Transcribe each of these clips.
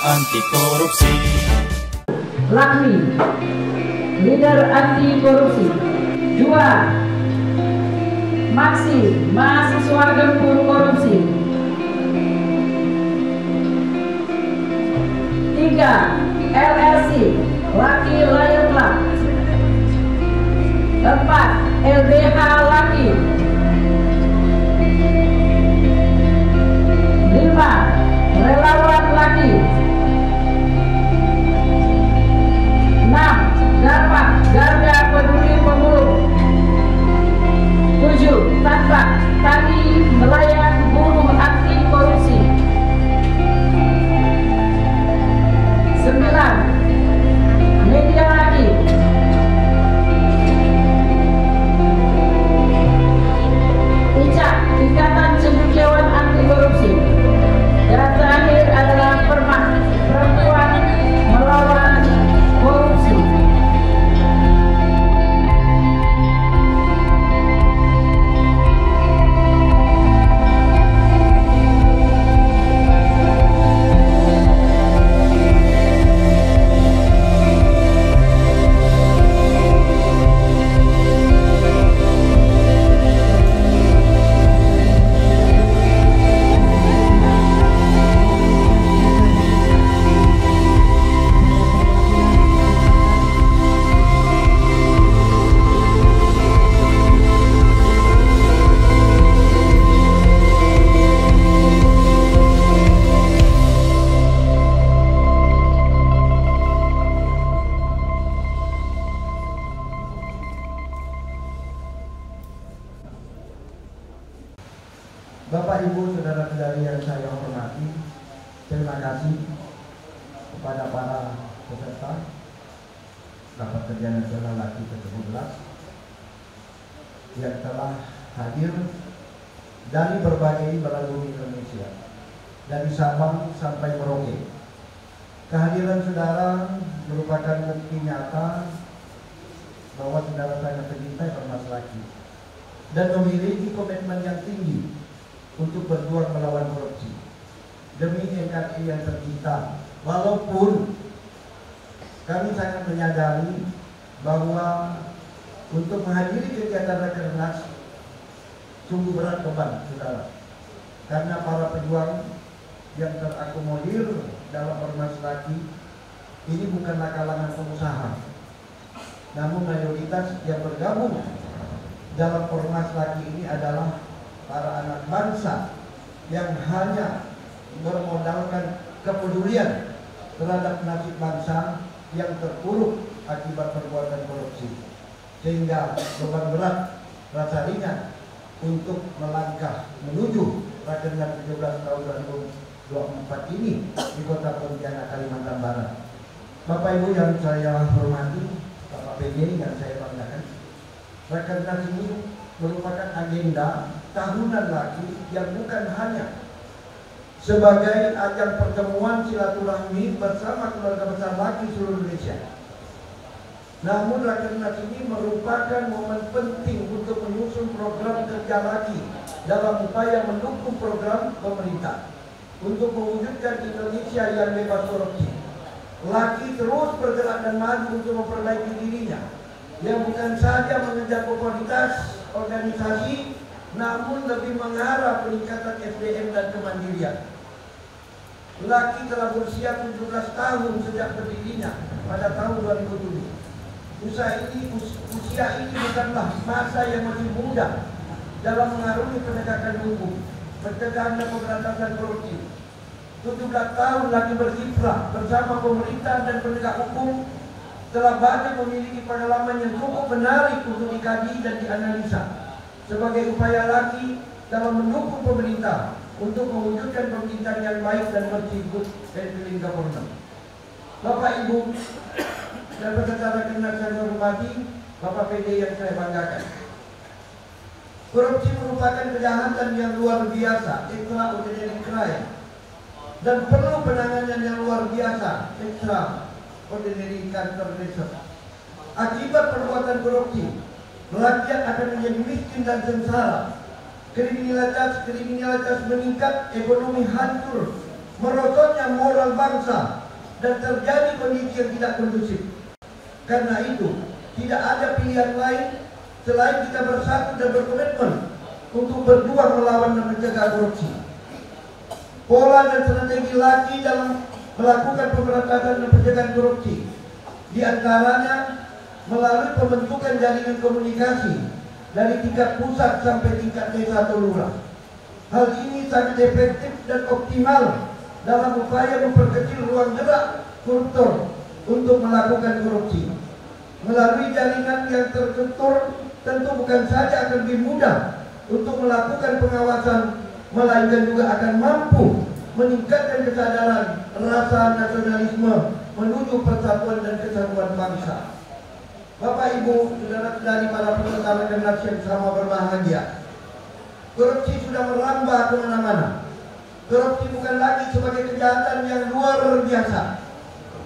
anti korupsi. Lakmi, leader anti korupsi. 2. Maksi, mahasiswa gempur korupsi. 3. LLC, Laki Lion Club. 4. LBH Laki. 5. Relawan Laki. 6. Garpak, Garda Peduli Pemulung. 7. Tanpa Tani Nelayan Buruh Anti Korupsi. 9. Media Laki. 3. Ikatan Cendekiawan Anti Korupsi. Dan terakhir adalah Perempuan Melawan Korupsi. Bapak, Ibu, saudara-saudari yang saya hormati, terima kasih kepada para peserta Rapat Kerja Nasional Laki ke-17 yang telah hadir dari berbagai belahan Indonesia, dari Sabang sampai Merauke. Kehadiran saudara merupakan bukti nyata bahwa saudara sangat mencintai Ormas Laki dan memiliki komitmen yang tinggi untuk berjuang melawan korupsi demi NKRI yang tercinta. Walaupun kami sangat menyadari bahwa untuk menghadiri kegiatan Rakernas sungguh berat beban saudara, karena para pejuang yang terakomodir dalam Ormas Laki ini bukanlah kalangan pengusaha, namun mayoritas yang bergabung dalam Ormas Laki ini adalah para anak bangsa yang hanya bermodalkan kepedulian terhadap nasib bangsa yang terpuruk akibat perbuatan korupsi, sehingga beban berat rasa ringan untuk melangkah menuju Rakernas 17 tahun 2024 ini di Kota Pontianak, Kalimantan Barat. Bapak Ibu yang saya hormati, Bapak PJ yang saya banggakan, Rakernas ini merupakan agenda tahunan Laki yang bukan hanya sebagai ajang pertemuan silaturahmi bersama keluarga besar Laki seluruh Indonesia, namun Rakernas ini merupakan momen penting untuk menyusun program kerja Laki dalam upaya mendukung program pemerintah untuk mewujudkan Indonesia yang bebas korupsi. Laki terus bergerak dan maju untuk memperbaiki dirinya, yang bukan saja mengejar popularitas organisasi, namun lebih mengarah peningkatan SDM dan kemandirian. Laki telah berusia 17 tahun sejak berdirinya pada tahun 2007. Usia ini bukanlah masa yang masih muda dalam mengarungi penegakan hukum, pencegahan dan pemberantasan korupsi. 17 tahun Laki berkiprah bersama pemerintah dan penegak hukum, telah banyak memiliki pengalaman yang cukup menarik untuk dikaji dan dianalisa sebagai upaya Laki dalam mendukung pemerintah untuk mewujudkan pemerintahan yang baik dan bersih dan clean government. Bapak, Ibu, dan peserta Rakernas yang saya hormati, Bapak PD yang saya banggakan, korupsi merupakan kejahatan yang luar biasa, extraordinary crime, dan perlu penanganan yang luar biasa, extraordinary countermeasures. Akibat perbuatan korupsi, rakyat akan menjadi miskin dan sengsara. Kriminalitas meningkat, ekonomi hancur, merosotnya moral bangsa dan terjadi kondisi yang tidak kondusif. Karena itu, tidak ada pilihan lain selain kita bersatu dan berkomitmen untuk berjuang melawan dan mencegah korupsi. Pola dan strategi Laki dalam melakukan pemberantasan dan pencegahan korupsi, di antaranya melalui pembentukan jaringan komunikasi dari tingkat pusat sampai tingkat desa atau lurah. Hal ini sangat efektif dan optimal dalam upaya memperkecil ruang gerak koruptor untuk melakukan korupsi. Melalui jaringan yang terstruktur, tentu bukan saja akan lebih mudah untuk melakukan pengawasan, melainkan juga akan mampu meningkatkan kesadaran rasa nasionalisme menuju persatuan dan kesatuan bangsa. Bapak, Ibu, saudara-saudari para penyelenggara generasi yang sama berbahagia, korupsi sudah merambah kemana-mana. Korupsi bukan lagi sebagai kejahatan yang luar biasa,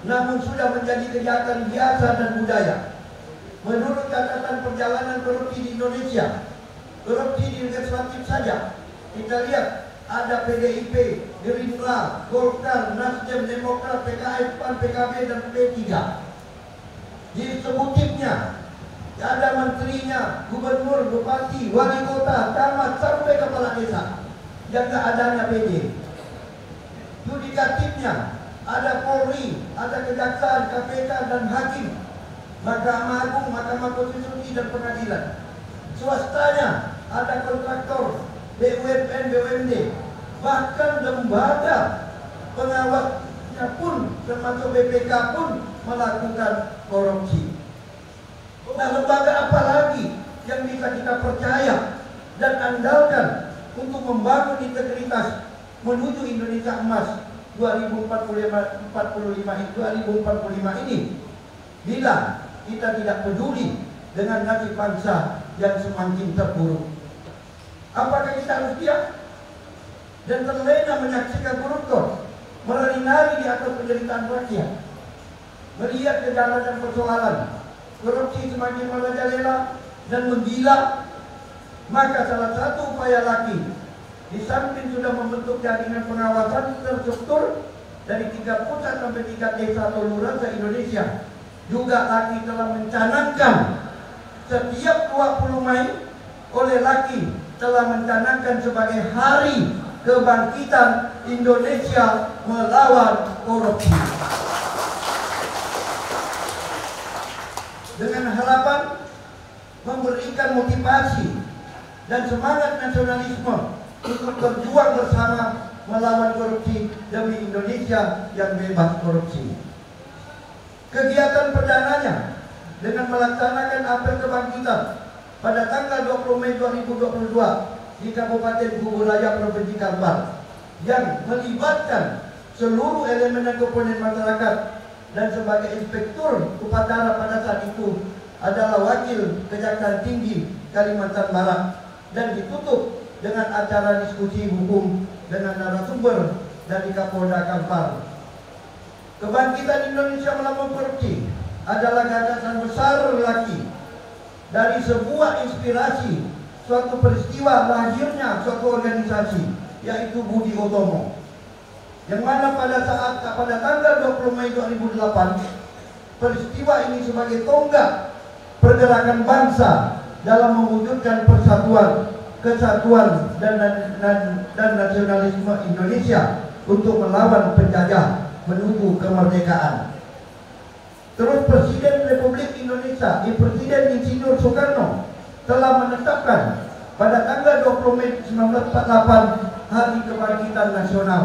namun sudah menjadi kejahatan biasa dan budaya. Menurut catatan perjalanan korupsi di Indonesia, korupsi di legislatif saja, kita lihat ada PDIP, Gerindra, Golkar, Nasdem, Demokrat, PKS, PAN, PKB, dan P3. Di eksekutifnya ada menterinya, gubernur, bupati, wali kota, camat, sampai kepala desa yang tak adanya PD. Yudikatifnya ada Polri, ada Kejaksaan, KPK, dan Hakim, Mahkamah Agung, Mahkamah Konstitusi, dan Pengadilan. Swastanya ada kontraktor, BUMN, BUMD, bahkan lembaga pengawasnya pun termasuk BPK pun melakukan korupsi. Nah, lembaga apa lagi yang bisa kita percaya dan andalkan untuk membangun integritas menuju Indonesia Emas 2045 ini bila kita tidak peduli dengan nasib bangsa yang semakin terpuruk? Apakah kita harus diam dan terlena menyaksikan koruptor menari-nari di atas penderitaan rakyat? Melihat gejala dan persoalan korupsi semakin merajalela dan menggila, maka salah satu upaya Laki, di samping sudah membentuk jaringan pengawasan terstruktur dari tingkat pusat sampai tingkat desa atau lurah se-Indonesia, juga Laki telah mencanangkan setiap 20 Mei oleh Laki telah mencanangkan sebagai Hari Kebangkitan Indonesia melawan korupsi. Dengan harapan memberikan motivasi dan semangat nasionalisme untuk berjuang bersama melawan korupsi demi Indonesia yang bebas korupsi. Kegiatan perdananya dengan melaksanakan apel kebangkitan pada tanggal 20 Mei 2022 di Kabupaten Kuburaya, Provinsi Kalbar, yang melibatkan seluruh elemen dan komponen masyarakat, dan sebagai inspektur upacara pada saat itu adalah Wakil Kejaksaan Tinggi Kalimantan Barat, dan ditutup dengan acara diskusi hukum dengan narasumber dari Kapolda Kalbar. Kebangkitan Indonesia melawan korupsi adalah gagasan besar Laki dari sebuah inspirasi suatu peristiwa lahirnya suatu organisasi, yaitu Budi Utomo, yang mana pada tanggal 20 Mei 2008 peristiwa ini sebagai tonggak pergerakan bangsa dalam mewujudkan persatuan, kesatuan dan nasionalisme Indonesia untuk melawan penjajah menuju kemerdekaan. Terus Presiden Republik Indonesia, Presiden Insinyur Soekarno telah menetapkan pada tanggal 20 Mei 1948 Hari Kebangkitan Nasional,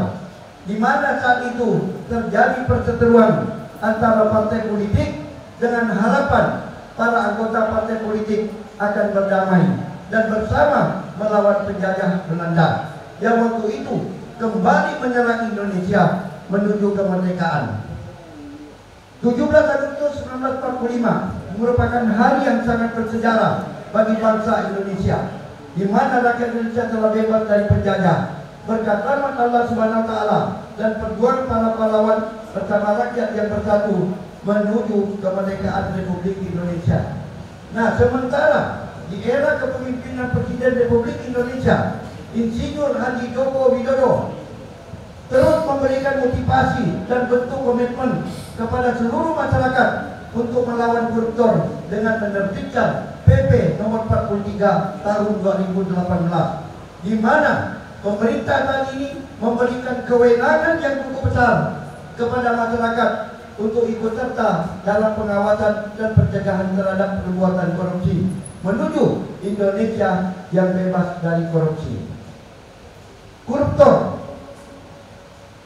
di mana saat itu terjadi perseteruan antara partai politik dengan harapan para anggota partai politik akan berdamai dan bersama melawan penjajah Belanda yang waktu itu kembali menyerang Indonesia menuju kemerdekaan. 17 Agustus 1945 merupakan hari yang sangat bersejarah bagi bangsa Indonesia, di mana rakyat Indonesia telah bebas dari penjajah berkat rahmat Allah Subhanahu wa taala dan perjuangan para pahlawan bersama rakyat yang bersatu menuju kemerdekaan Republik Indonesia. Nah, sementara di era kepemimpinan Presiden Republik Indonesia Insinyur Haji Joko Widodo terus memberikan motivasi dan bentuk komitmen kepada seluruh masyarakat untuk melawan koruptor dengan menerbitkan PP nomor 43 tahun 2018, di mana pemerintah saat ini memberikan kewenangan yang cukup besar kepada masyarakat untuk ikut serta dalam pengawasan dan pencegahan terhadap perbuatan korupsi menuju Indonesia yang bebas dari korupsi. Koruptor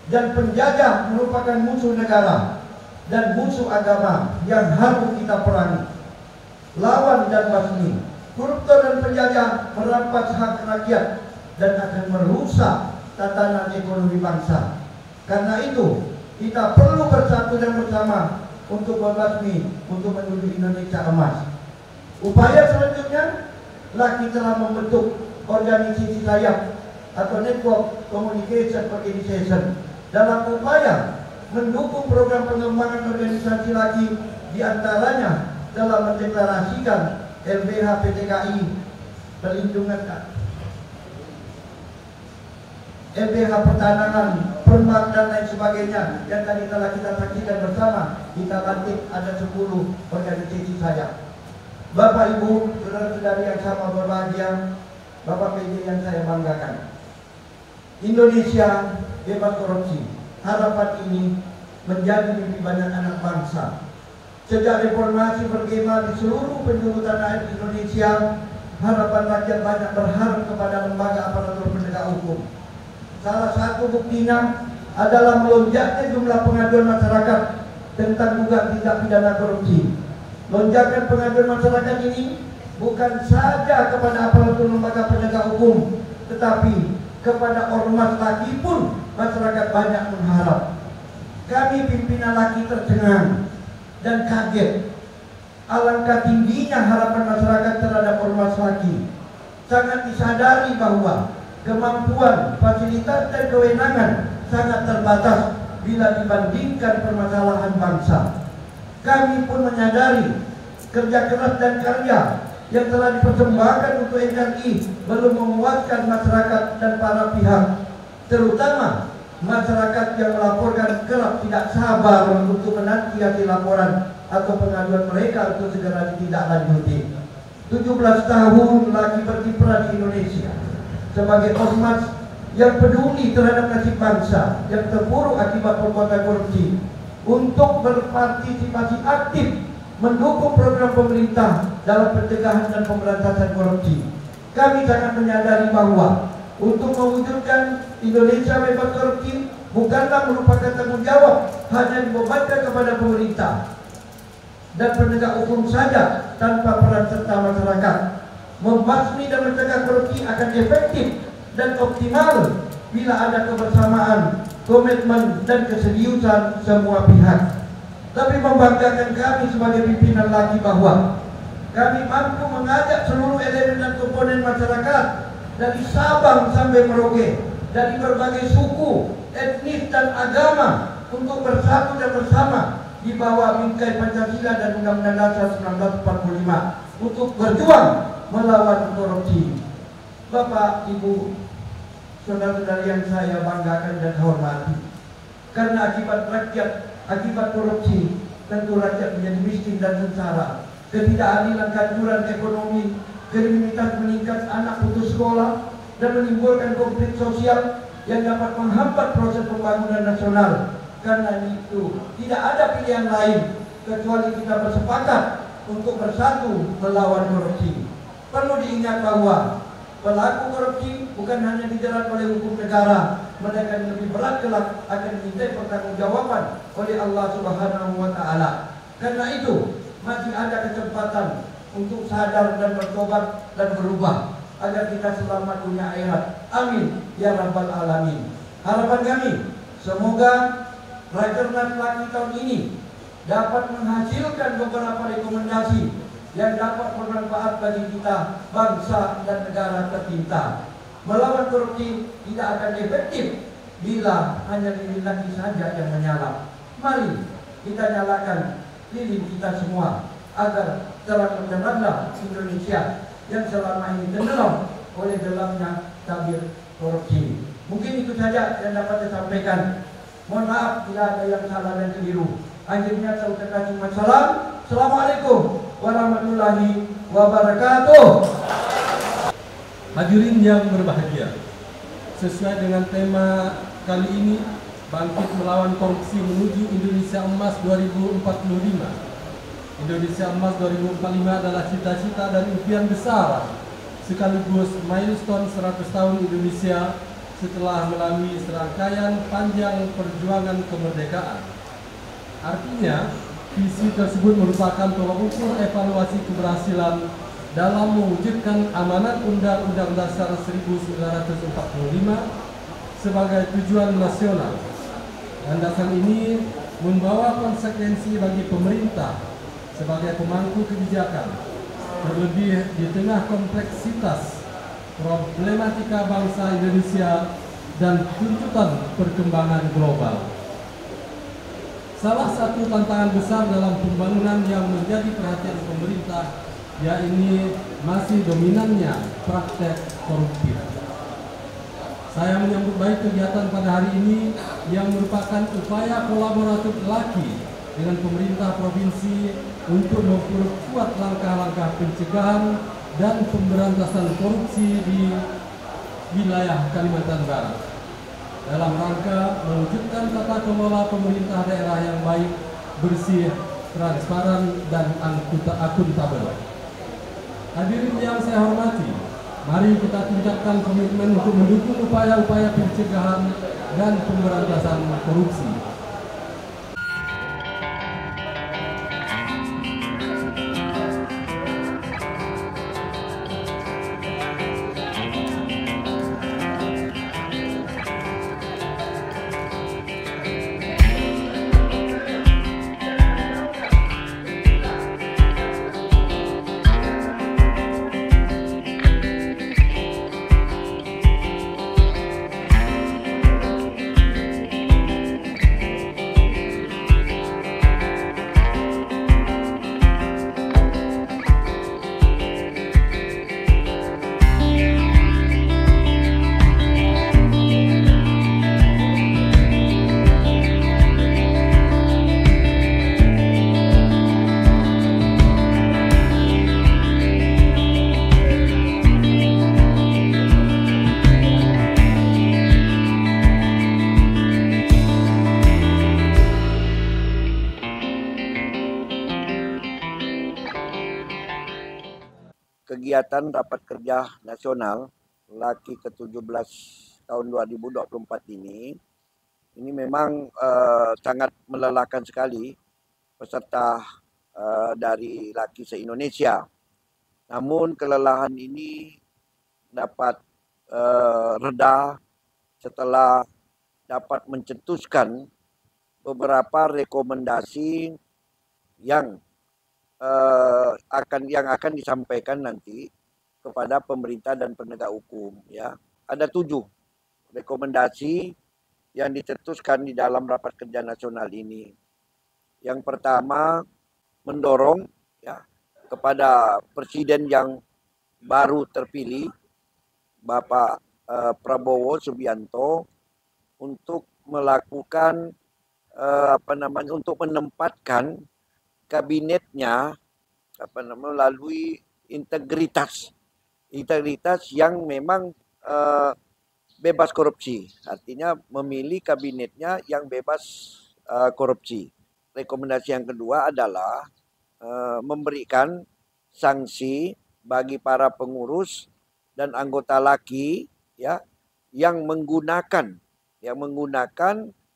dan penjajah merupakan musuh negara dan musuh agama yang harus kita perangi, lawan dan basmi. Koruptor dan penjajah merampas hak rakyat dan akan merusak tatanan ekonomi bangsa. Karena itu kita perlu bersatu dan bersama untuk membasmi, untuk menuju Indonesia emas. Upaya selanjutnya, LAKI telah membentuk organisasi sayap atau Network Communication Organization dalam upaya mendukung program pengembangan organisasi LAKI, diantaranya dalam mendeklarasikan LBH PTKI, perlindungan LBH pertanahan, permak dan lain sebagainya yang tadi telah kita saksikan bersama. Kita lantik ada 10 organisasi sayap. Bapak Ibu, saudara-saudari yang sama berbahagia, Bapak PJ yang saya banggakan, Indonesia bebas korupsi. Harapan ini menjadi mimpi banyak anak bangsa. Sejak reformasi bergema di seluruh penjuru tanah air Indonesia, harapan rakyat banyak berharap kepada lembaga aparatur penegak hukum. Salah satu buktinya adalah melonjaknya jumlah pengaduan masyarakat tentang dugaan tindak pidana korupsi. Lonjakan pengaduan masyarakat ini bukan saja kepada aparatur lembaga penegak hukum, tetapi kepada ormas LAKI pun masyarakat banyak mengharap. Kami pimpinan LAKI tercengang dan kaget. Alangkah tingginya harapan masyarakat terhadap ormas LAKI. Sangat disadari bahwa kemampuan, fasilitas dan kewenangan sangat terbatas bila dibandingkan permasalahan bangsa. Kami pun menyadari kerja keras dan karya yang telah dipersembahkan untuk NKRI belum memuaskan masyarakat dan para pihak, terutama masyarakat yang melaporkan kerap tidak sabar untuk menanti hasil laporan atau pengaduan mereka untuk segera ditindaklanjuti. 17 tahun lagi berkiprah di Indonesia sebagai ormas yang peduli terhadap nasib bangsa yang terpuruk akibat perbuatan korupsi, untuk berpartisipasi aktif mendukung program pemerintah dalam pencegahan dan pemberantasan korupsi. Kami sangat menyadari bahwa untuk mewujudkan Indonesia bebas korupsi bukanlah merupakan tanggung jawab hanya dibebankan kepada pemerintah dan penegak hukum saja tanpa peran serta masyarakat. Membasmi dan mencegah korupsi akan efektif dan optimal bila ada kebersamaan, komitmen dan keseriusan semua pihak. Tapi membanggakan kami sebagai pimpinan LAKI bahwa kami mampu mengajak seluruh elemen dan komponen masyarakat dari Sabang sampai Merauke, dari berbagai suku, etnis dan agama untuk bersatu dan bersama di bawah bingkai Pancasila dan Undang-Undang Dasar 1945 untuk berjuang melawan korupsi. Bapak, Ibu, saudara-saudari yang saya banggakan dan hormati, karena akibat korupsi tentu rakyat menjadi miskin dan sengsara. Ketidakadilan, kehancuran ekonomi, kriminalitas meningkat, anak putus sekolah, dan menimbulkan konflik sosial yang dapat menghambat proses pembangunan nasional. Karena itu tidak ada pilihan lain kecuali kita bersepakat untuk bersatu melawan korupsi. Perlu diingat bahwa pelaku korupsi bukan hanya dijerat oleh hukum negara, melainkan lebih berat kelak akan dimintai pertanggungjawaban oleh Allah Subhanahu wa Ta'ala. Karena itu masih ada kesempatan untuk sadar dan bertobat dan berubah agar kita selamat dunia akhirat. Amin ya rabbal alamin. Harapan kami semoga Rakernas LAKI tahun ini dapat menghasilkan beberapa rekomendasi yang dapat bermanfaat bagi kita, bangsa dan negara tercinta. Melawan korupsi tidak akan efektif bila hanya lilin LAKI saja yang menyala. Mari kita nyalakan lilin kita semua agar terang benderanglah Indonesia yang selama ini tenggelam oleh dalamnya tabir korupsi. Mungkin itu saja yang dapat disampaikan. Mohon maaf bila ada yang salah dan keliru. Akhirnya saya ucapkan cuma salam. Assalamualaikum warahmatullahi wabarakatuh. Hadirin yang berbahagia, sesuai dengan tema kali ini, Bangkit Melawan Korupsi Menuju Indonesia Emas 2045. Indonesia Emas 2045 adalah cita-cita dan impian besar sekaligus milestone 100 tahun Indonesia setelah melalui serangkaian panjang perjuangan kemerdekaan. Artinya, visi tersebut merupakan tolak ukur evaluasi keberhasilan dalam mewujudkan amanat Undang-Undang Dasar 1945 sebagai tujuan nasional. Landasan ini membawa konsekuensi bagi pemerintah sebagai pemangku kebijakan, terlebih di tengah kompleksitas problematika bangsa Indonesia dan tuntutan perkembangan global. Salah satu tantangan besar dalam pembangunan yang menjadi perhatian pemerintah yakni masih dominannya praktek koruptif. Saya menyambut baik kegiatan pada hari ini yang merupakan upaya kolaboratif LAKI dengan pemerintah provinsi untuk memperkuat langkah-langkah pencegahan dan pemberantasan korupsi di wilayah Kalimantan Barat dalam rangka mewujudkan tata kelola pemerintah daerah yang baik, bersih, transparan, dan akuntabel. Hadirin yang saya hormati, mari kita tingkatkan komitmen untuk mendukung upaya-upaya pencegahan dan pemberantasan korupsi. Kegiatan Rapat Kerja Nasional LAKI ke-17 tahun 2024 ini memang sangat melelahkan sekali peserta dari LAKI se-Indonesia. Namun kelelahan ini dapat reda setelah dapat mencetuskan beberapa rekomendasi yang akan disampaikan nanti kepada pemerintah dan penegak hukum. Ya, ada 7 rekomendasi yang dicetuskan di dalam Rapat Kerja Nasional ini. Yang pertama, mendorong ya kepada Presiden yang baru terpilih, Bapak Prabowo Subianto, untuk melakukan untuk menempatkan kabinetnya melalui integritas yang memang bebas korupsi, artinya memilih kabinetnya yang bebas korupsi. Rekomendasi yang kedua adalah memberikan sanksi bagi para pengurus dan anggota LAKI ya yang menggunakan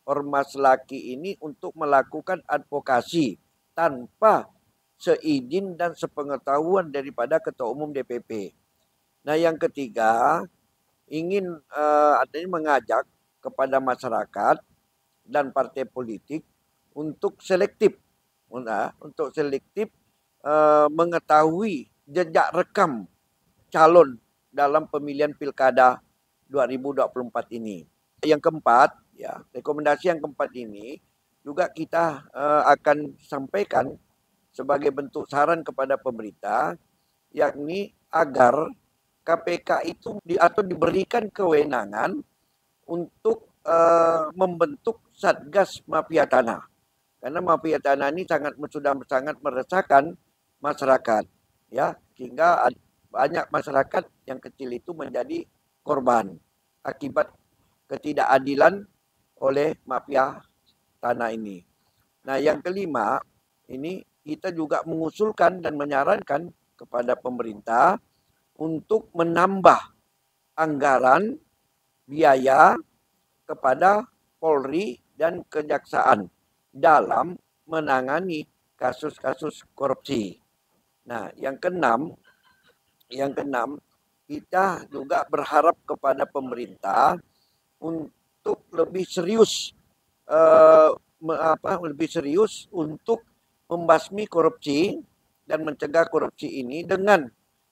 ormas LAKI ini untuk melakukan advokasi tanpa seizin dan sepengetahuan daripada Ketua Umum DPP. Nah, yang ketiga, ingin mengajak kepada masyarakat dan partai politik untuk selektif, mengetahui jejak rekam calon dalam pemilihan Pilkada 2024 ini. Yang keempat, ya, rekomendasi yang keempat ini juga kita akan sampaikan sebagai bentuk saran kepada pemerintah, yakni agar KPK itu diberikan kewenangan untuk membentuk Satgas Mafia Tanah. Karena mafia tanah ini sudah sangat meresahkan masyarakat, ya, sehingga banyak masyarakat yang kecil itu menjadi korban akibat ketidakadilan oleh mafia tanah ini. Nah, yang kelima, ini kita juga mengusulkan dan menyarankan kepada pemerintah untuk menambah anggaran biaya kepada Polri dan Kejaksaan dalam menangani kasus-kasus korupsi. Nah, yang keenam, kita juga berharap kepada pemerintah untuk lebih serius untuk membasmi korupsi dan mencegah korupsi ini dengan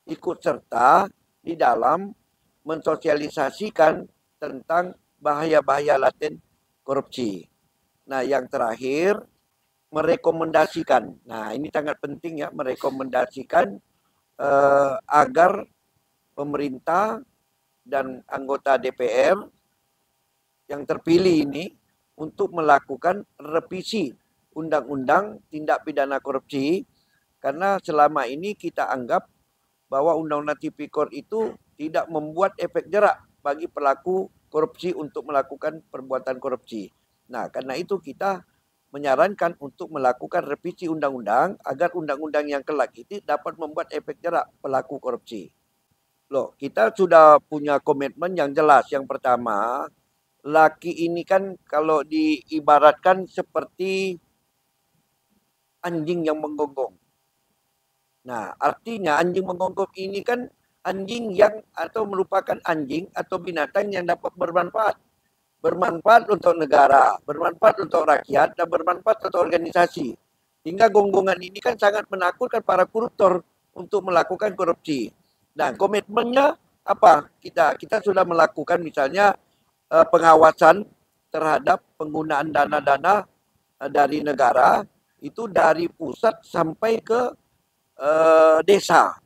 ikut serta di dalam mensosialisasikan tentang bahaya-bahaya laten korupsi. Nah, yang terakhir, merekomendasikan. Nah, ini sangat penting ya, merekomendasikan agar pemerintah dan anggota DPR yang terpilih ini untuk melakukan revisi Undang-Undang Tindak Pidana Korupsi, karena selama ini kita anggap bahwa Undang-Undang Tipikor itu tidak membuat efek jerak bagi pelaku korupsi untuk melakukan perbuatan korupsi. Nah, karena itu kita menyarankan untuk melakukan revisi undang-undang agar undang-undang yang kelak itu dapat membuat efek jerak pelaku korupsi. Loh, kita sudah punya komitmen yang jelas. Yang pertama, laki ini kan kalau diibaratkan seperti anjing yang menggonggong. Nah, artinya anjing menggonggong ini kan anjing yang atau merupakan anjing atau binatang yang dapat bermanfaat. Bermanfaat untuk negara, bermanfaat untuk rakyat, dan bermanfaat untuk organisasi. Hingga gonggongan ini kan sangat menakutkan para koruptor untuk melakukan korupsi. Nah, komitmennya apa? Kita sudah melakukan misalnya pengawasan terhadap penggunaan dana-dana dari negara, itu dari pusat sampai ke desa.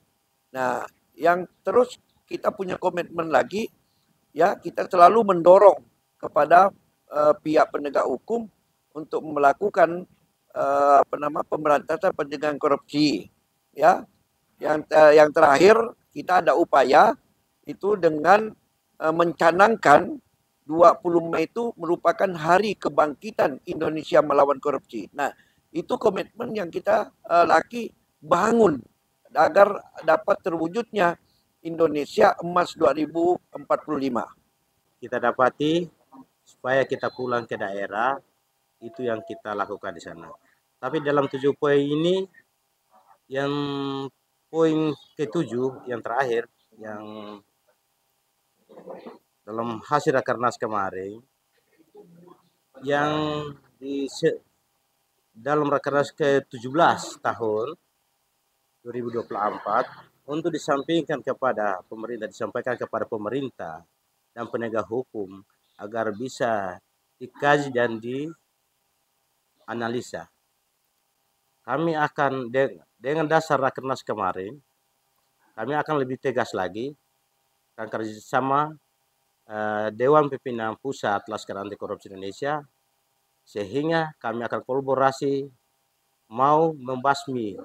Nah, yang terus kita punya komitmen lagi, ya, kita selalu mendorong kepada pihak penegak hukum untuk melakukan pemberantasan pencegahan korupsi, ya. Yang terakhir, kita ada upaya itu dengan mencanangkan 20 Mei itu merupakan hari kebangkitan Indonesia melawan korupsi. Nah, itu komitmen yang kita lagi bangun agar dapat terwujudnya Indonesia Emas 2045. Kita dapati supaya kita pulang ke daerah, itu yang kita lakukan di sana. Tapi dalam 7 poin ini, yang poin ke-7 yang terakhir, yang dalam hasil Rakernas kemarin, yang dalam Rakernas ke-17 tahun 2024, untuk disampaikan kepada pemerintah dan penegak hukum agar bisa dikaji dan dianalisa. Kami akan dengan dasar Rakernas kemarin, kami akan lebih tegas lagi akan kerjasama Dewan Pimpinan Pusat Laskar Anti Korupsi Indonesia, sehingga kami akan kolaborasi mau membasmi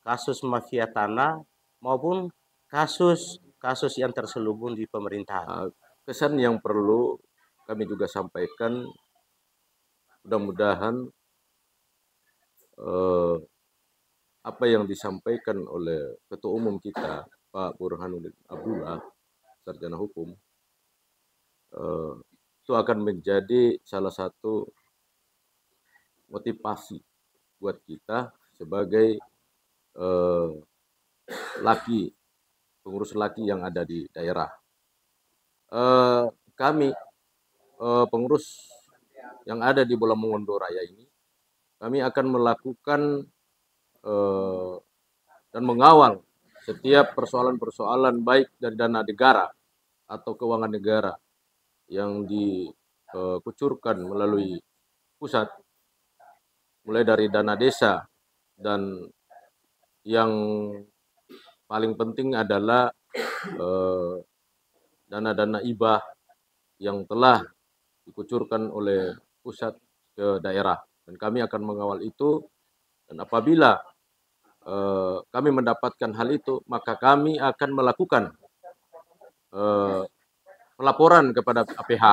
kasus mafia tanah maupun kasus yang terselubung di pemerintahan. Pesan yang perlu kami juga sampaikan, mudah-mudahan apa yang disampaikan oleh Ketua Umum kita, Pak Burhanuddin Abdullah, sarjana hukum, itu akan menjadi salah satu motivasi buat kita sebagai pengurus laki yang ada di daerah. Kami pengurus yang ada di Bola Mongondo Raya ini, kami akan melakukan dan mengawal setiap persoalan-persoalan baik dari dana negara atau keuangan negara yang dikucurkan melalui pusat, mulai dari dana desa, dan yang paling penting adalah dana-dana hibah yang telah dikucurkan oleh pusat ke daerah, dan kami akan mengawal itu. Dan apabila kami mendapatkan hal itu, maka kami akan melakukan pelaporan kepada APH